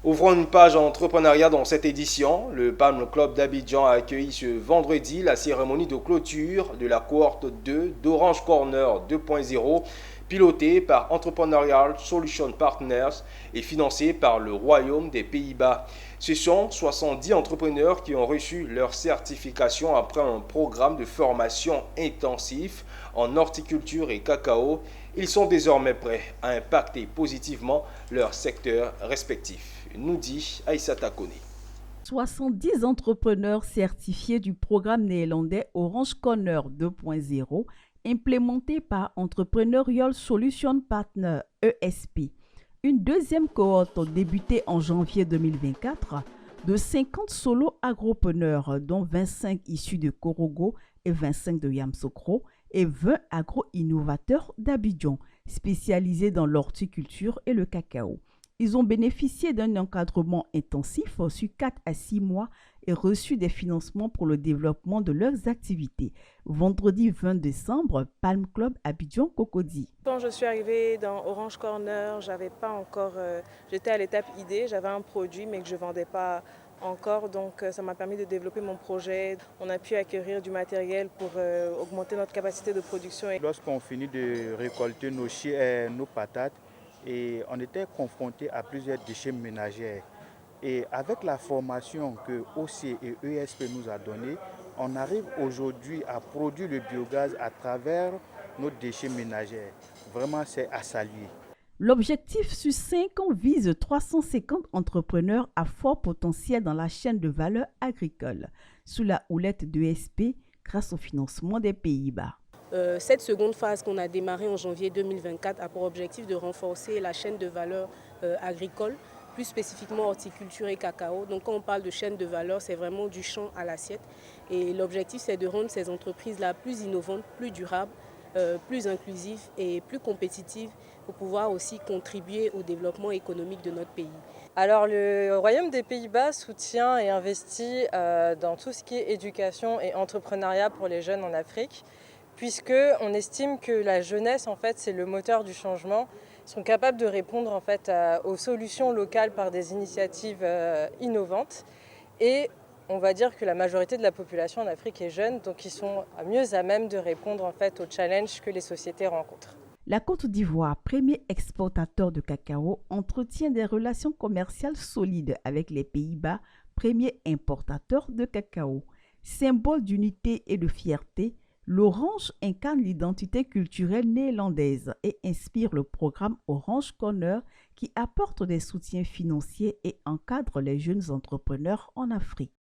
Ouvrons une page entrepreneuriat dans cette édition. Le Palm Club d'Abidjan a accueilli ce vendredi la cérémonie de clôture de la cohorte 2 d'Orange Corner 2.0, pilotée par Entrepreneurial Solution Partners et financée par le Royaume des Pays-Bas. Ce sont 70 entrepreneurs qui ont reçu leur certification après un programme de formation intensif en horticulture et cacao. Ils sont désormais prêts à impacter positivement leur secteur respectif, nous dit Aïssata Kone. 70 entrepreneurs certifiés du programme néerlandais Orange Corner 2.0 implémenté par Entrepreneurial Solution Partner ESP. Une deuxième cohorte débutée en janvier 2024 de 50 solo agropreneurs, dont 25 issus de Korogo et 25 de Yamsokro, et 20 agro-innovateurs d'Abidjan, spécialisés dans l'horticulture et le cacao. Ils ont bénéficié d'un encadrement intensif sur 4 à 6 mois et reçu des financements pour le développement de leurs activités. Vendredi 20 décembre, Palm Club Abidjan Cocody. Quand je suis arrivée dans Orange Corner, j'étais à l'étape idée, j'avais un produit mais que je ne vendais pas encore, donc ça m'a permis de développer mon projet. On a pu acquérir du matériel pour augmenter notre capacité de production. Lorsqu'on finit de récolter nos patates, et on était confronté à plusieurs déchets ménagers. Et avec la formation que OC et ESP nous a donnée, on arrive aujourd'hui à produire le biogaz à travers nos déchets ménagers. Vraiment, c'est à saluer. L'objectif sur 5 ans vise 350 entrepreneurs à fort potentiel dans la chaîne de valeur agricole, sous la houlette d'ESP grâce au financement des Pays-Bas. Cette seconde phase qu'on a démarrée en janvier 2024 a pour objectif de renforcer la chaîne de valeur agricole, plus spécifiquement horticulture et cacao. Donc quand on parle de chaîne de valeur, c'est vraiment du champ à l'assiette. Et l'objectif, c'est de rendre ces entreprises-là plus innovantes, plus durables, plus inclusives et plus compétitives pour pouvoir aussi contribuer au développement économique de notre pays. Alors le Royaume des Pays-Bas soutient et investit dans tout ce qui est éducation et entrepreneuriat pour les jeunes en Afrique, puisqu'on estime que la jeunesse, en fait, c'est le moteur du changement. Ils sont capables de répondre en fait, aux solutions locales par des initiatives innovantes. Et on va dire que la majorité de la population en Afrique est jeune, donc ils sont mieux à même de répondre en fait, aux challenges que les sociétés rencontrent. La Côte d'Ivoire, premier exportateur de cacao, entretient des relations commerciales solides avec les Pays-Bas, premier importateur de cacao. Symbole d'unité et de fierté, l'orange incarne l'identité culturelle néerlandaise et inspire le programme Orange Corner qui apporte des soutiens financiers et encadre les jeunes entrepreneurs en Afrique.